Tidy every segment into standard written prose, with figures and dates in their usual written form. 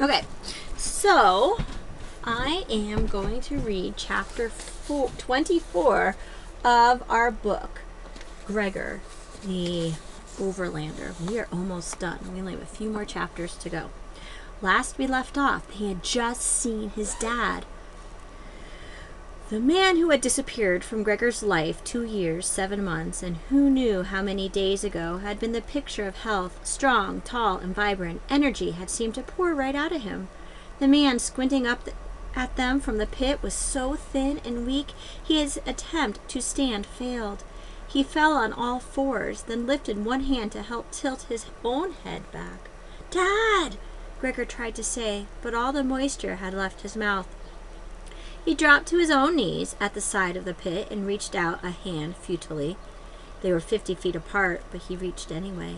Okay, so I am going to read chapter 24 of our book, Gregor the Overlander. We are almost done. We only have a few more chapters to go. Last we left off, he had just seen his dad. The man who had disappeared from Gregor's life 2 years, 7 months, and who knew how many days ago had been the picture of health, strong, tall, and vibrant. Energy had seemed to pour right out of him. The man squinting up at them from the pit was so thin and weak, his attempt to stand failed. He fell on all fours, then lifted one hand to help tilt his own head back. "Dad!" Gregor tried to say, but all the moisture had left his mouth. He dropped to his own knees at the side of the pit and reached out a hand futilely. They were 50 feet apart, but he reached anyway.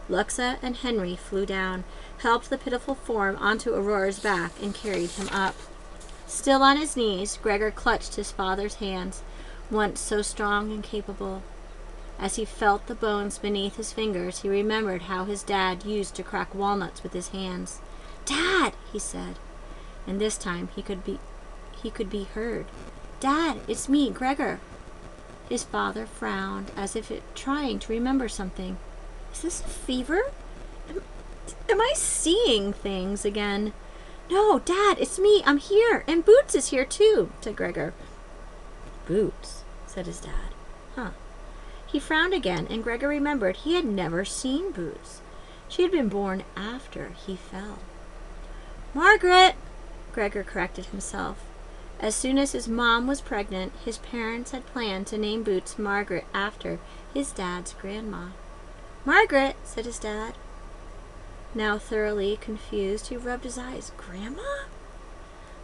Luxa and Henry flew down, helped the pitiful form onto Aurora's back, and carried him up. Still on his knees, Gregor clutched his father's hands, once so strong and capable. As he felt the bones beneath his fingers, he remembered how his dad used to crack walnuts with his hands. "Dad!" he said, and this time he could be heard. "Dad, it's me, Gregor." His father frowned, as if trying to remember something. "Is this a fever? Am I seeing things again?" "No, Dad, it's me. I'm here. And Boots is here, too," said Gregor. "Boots," said his dad. "Huh." He frowned again, and Gregor remembered he had never seen Boots. She had been born after he fell. "Margaret," Gregor corrected himself. As soon as his mom was pregnant, his parents had planned to name Boots Margaret after his dad's grandma. "Margaret," said his dad. Now thoroughly confused, he rubbed his eyes. "Grandma?"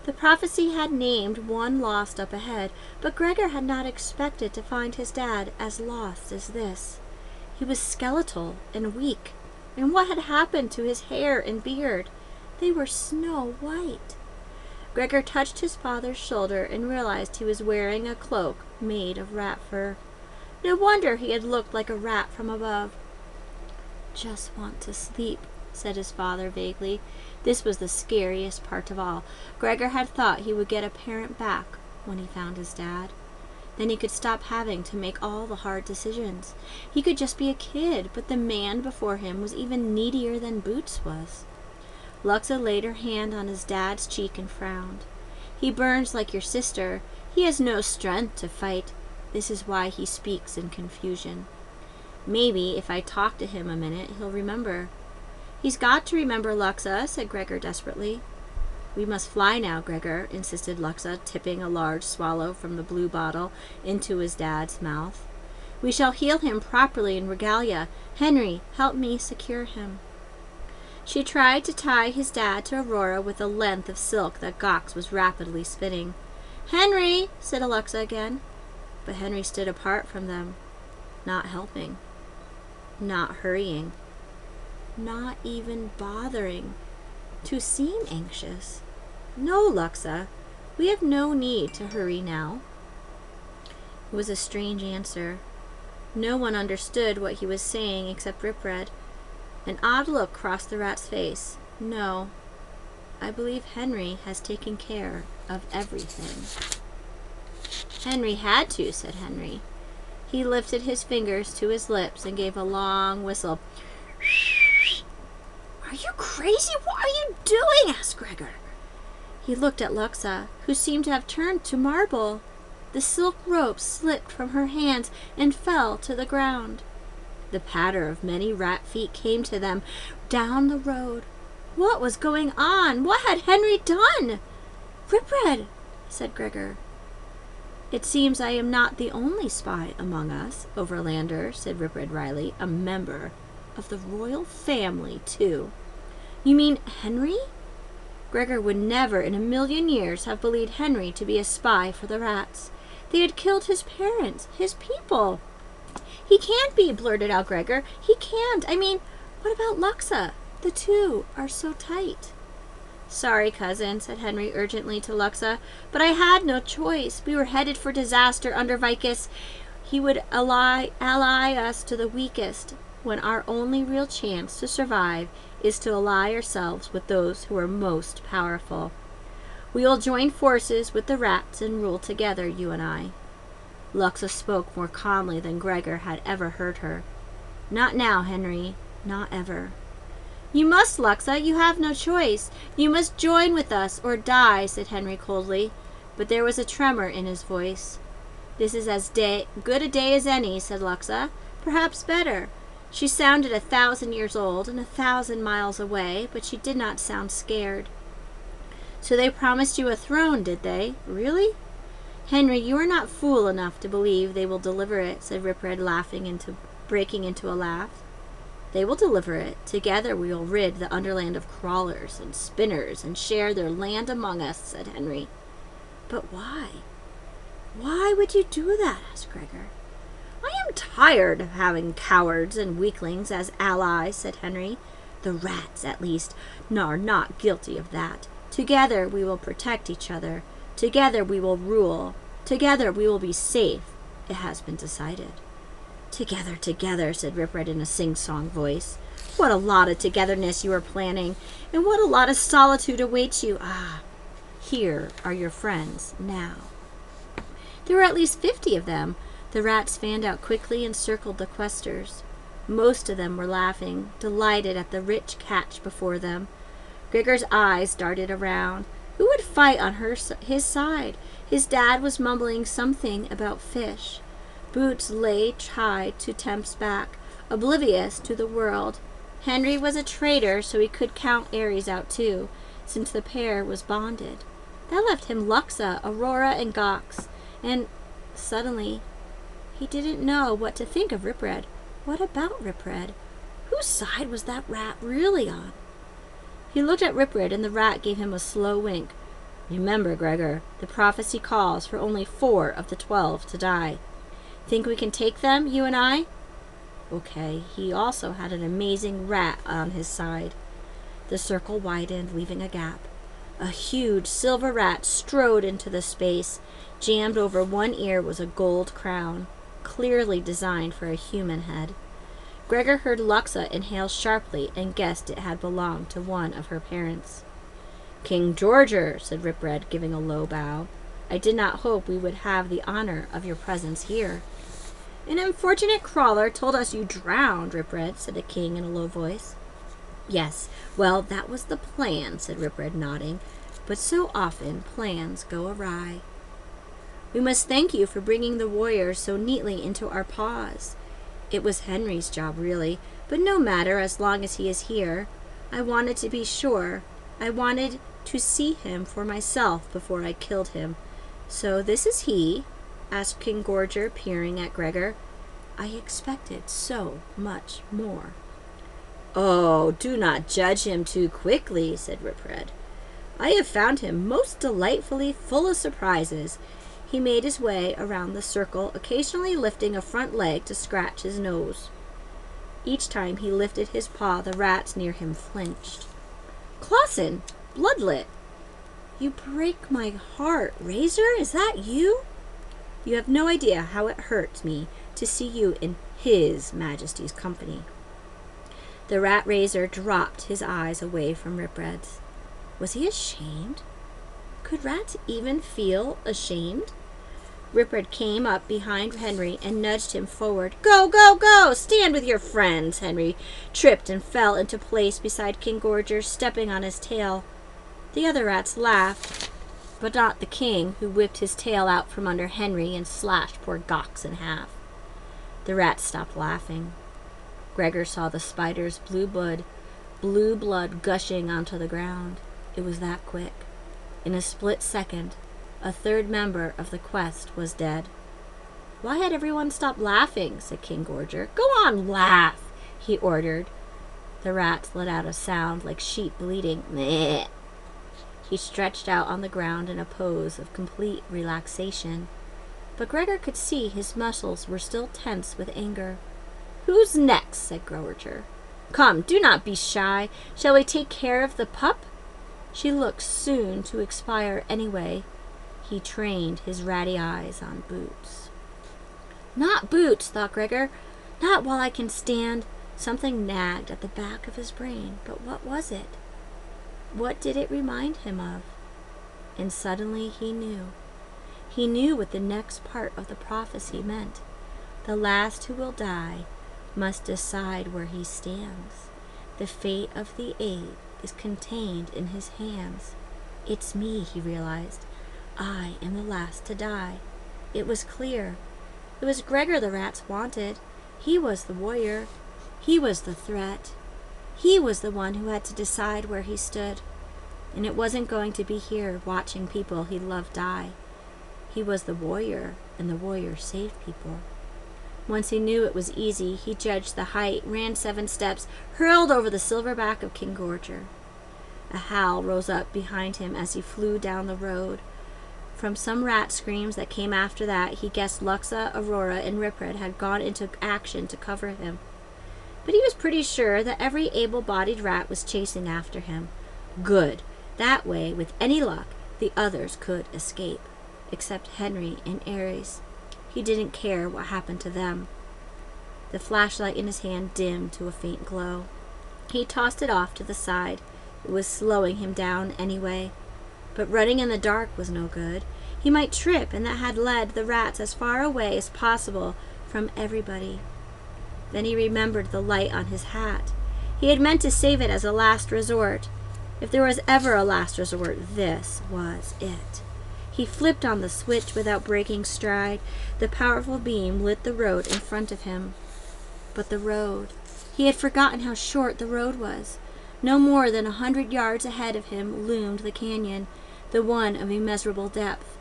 The prophecy had named one lost up ahead, but Gregor had not expected to find his dad as lost as this. He was skeletal and weak, and what had happened to his hair and beard? They were snow white. Gregor touched his father's shoulder and realized he was wearing a cloak made of rat fur. No wonder he had looked like a rat from above. "Just want to sleep," said his father vaguely. This was the scariest part of all. Gregor had thought he would get a parent back when he found his dad. Then he could stop having to make all the hard decisions. He could just be a kid, but the man before him was even needier than Boots was. Luxa laid her hand on his dad's cheek and frowned. "He burns like your sister. He has no strength to fight. This is why he speaks in confusion. Maybe if I talk to him a minute, he'll remember." "He's got to remember, Luxa," said Gregor desperately. "We must fly now, Gregor," insisted Luxa, tipping a large swallow from the blue bottle into his dad's mouth. "We shall heal him properly in regalia. Henry, help me secure him." She tried to tie his dad to Aurora with a length of silk that Gox was rapidly spinning. "Henry," said Alexa again. But Henry stood apart from them, not helping, not hurrying, not even bothering to seem anxious. "No, Luxa, we have no need to hurry now." It was a strange answer. No one understood what he was saying except Rip Red. An odd look crossed the rat's face. "No, I believe Henry has taken care of everything." "Henry had to," said Henry. He lifted his fingers to his lips and gave a long whistle. "Are you crazy? What are you doing?" asked Gregor. He looked at Luxa, who seemed to have turned to marble. The silk rope slipped from her hands and fell to the ground. The patter of many rat feet came to them down the road. What was going on? What had Henry done? "Rip Red," said Gregor. "It seems I am not the only spy among us, Overlander," said Rip Red Riley. "A member of the royal family, too." "You mean Henry?" Gregor would never in a million years have believed Henry to be a spy for the rats. They had killed his parents, his people. "He can't be," blurted out Gregor. "He can't. I mean, what about Luxa? The two are so tight." "Sorry, cousin," said Henry urgently to Luxa, "but I had no choice. We were headed for disaster under Vicus. He would ally us to the weakest, when our only real chance to survive is to ally ourselves with those who are most powerful. We will join forces with the rats and rule together, you and I." Luxa spoke more calmly than Gregor had ever heard her. "Not now, Henry. Not ever." "You must, Luxa. You have no choice. You must join with us or die," said Henry coldly, but there was a tremor in his voice. "This is as good a day as any," said Luxa. "Perhaps better." She sounded 1,000 years old and 1,000 miles away, but she did not sound scared. "So they promised you a throne, did they? Really?" "Henry, you are not fool enough to believe they will deliver it," said Ripred, breaking into a laugh. "They will deliver it. Together we will rid the Underland of crawlers and spinners and share their land among us," said Henry. "But why? Why would you do that?" asked Gregor. "I am tired of having cowards and weaklings as allies," said Henry. "The rats, at least, are not guilty of that. Together we will protect each other. Together we will rule. Together we will be safe. It has been decided." "Together, together," said Ripred in a sing-song voice. "What a lot of togetherness you are planning, and what a lot of solitude awaits you. Ah, here are your friends now." There were at least 50 of them. The rats fanned out quickly and circled the questers. Most of them were laughing, delighted at the rich catch before them. Gregor's eyes darted around. Who would fight on his side? His dad was mumbling something about fish. Boots lay tied to Temp's back, oblivious to the world. Henry was a traitor, so he could count Ares out too, since the pair was bonded. That left him Luxa, Aurora, and Gox, and suddenly he didn't know what to think of Ripred. What about Ripred? Whose side was that rat really on? He looked at Ripred, and the rat gave him a slow wink. "Remember, Gregor, the prophecy calls for only 4 of the 12 to die. Think we can take them, you and I?" Okay, he also had an amazing rat on his side. The circle widened, leaving a gap. A huge silver rat strode into the space. Jammed over one ear was a gold crown, clearly designed for a human head. Gregor heard Luxa inhale sharply and guessed it had belonged to one of her parents. "King Georger," said Ripred, giving a low bow. "I did not hope we would have the honor of your presence here." "An unfortunate crawler told us you drowned, Ripred," said the king in a low voice. "Yes, well, that was the plan," said Ripred, nodding. "But so often plans go awry." "We must thank you for bringing the warriors so neatly into our paws. It was Henry's job, really, but no matter as long as he is here. I wanted to be sure. I wanted to see him for myself before I killed him. So this is he?" asked King Georger, peering at Gregor. "I expected so much more." "Oh, do not judge him too quickly," said Ripred. "I have found him most delightfully full of surprises." He made his way around the circle, occasionally lifting a front leg to scratch his nose. Each time he lifted his paw, the rats near him flinched. "Clausen, Bloodlet, you break my heart. Razor, is that you? You have no idea how it hurts me to see you in His Majesty's company." The rat Razor dropped his eyes away from Ripred's. Was he ashamed? Could rats even feel ashamed? Ripred came up behind Henry and nudged him forward. "Go, go, go! Stand with your friends!" Henry tripped and fell into place beside King Georger, stepping on his tail. The other rats laughed, but not the king, who whipped his tail out from under Henry and slashed poor Gox in half. The rats stopped laughing. Gregor saw the spider's blue blood gushing onto the ground. It was that quick. In a split second, a third member of the quest was dead. "Why had everyone stopped laughing?" said King Georger. "Go on, laugh," he ordered. The rats let out a sound like sheep bleating. Meh. He stretched out on the ground in a pose of complete relaxation, but Gregor could see his muscles were still tense with anger. "Who's next?" said Georger. "Come, do not be shy. Shall we take care of the pup? She looks soon to expire anyway." He trained his ratty eyes on Boots. "Not Boots," thought Gregor. "Not while I can stand. Something nagged at the back of his brain, but what was it? What did it remind him of? And suddenly he knew. He knew what the next part of the prophecy meant. The last who will die must decide where he stands. The fate of the 8 is contained in his hands. It's me, he realized. I am the last to die. It was clear. It was Gregor the rats wanted. He was the warrior. He was the threat. He was the one who had to decide where he stood. And it wasn't going to be here watching people he loved die. He was the warrior, and the warrior saved people. Once he knew it was easy, he judged the height, ran 7 steps, hurled over the silver back of King Gorger. A howl rose up behind him as he flew down the road. From some rat screams that came after that, he guessed Luxa, Aurora, and Ripred had gone into action to cover him. But he was pretty sure that every able-bodied rat was chasing after him. Good. That way, with any luck, the others could escape. Except Henry and Ares. He didn't care what happened to them. The flashlight in his hand dimmed to a faint glow. He tossed it off to the side. It was slowing him down anyway. But running in the dark was no good. He might trip, and that had led the rats as far away as possible from everybody. Then he remembered the light on his hat. He had meant to save it as a last resort. If there was ever a last resort, this was it. He flipped on the switch without breaking stride. The powerful beam lit the road in front of him. But the road. He had forgotten how short the road was. No more than 100 yards ahead of him loomed the canyon, the one of immeasurable depth.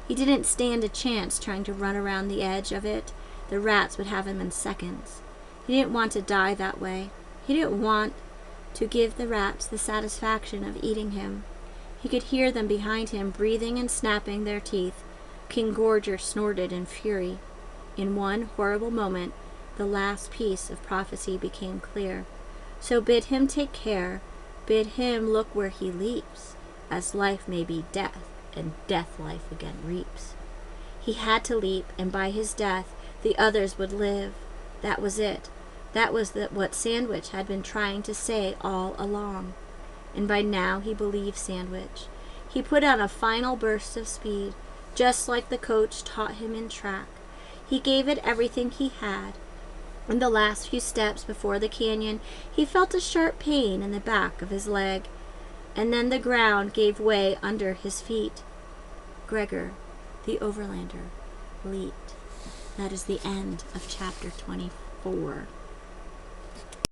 He didn't stand a chance trying to run around the edge of it. The rats would have him in seconds. He didn't want to die that way. He didn't want to give the rats the satisfaction of eating him. He could hear them behind him, breathing and snapping their teeth. King Gorger snorted in fury. In one horrible moment, the last piece of prophecy became clear. So bid him take care, bid him look where he leaps, as life may be death, and death life again reaps. He had to leap, and by his death, the others would live. That was it. That was what Sandwich had been trying to say all along. And by now he believed Sandwich. He put on a final burst of speed, just like the coach taught him in track. He gave it everything he had. In the last few steps before the canyon, he felt a sharp pain in the back of his leg, and then the ground gave way under his feet. Gregor the Overlander leaped. That is the end of chapter 24.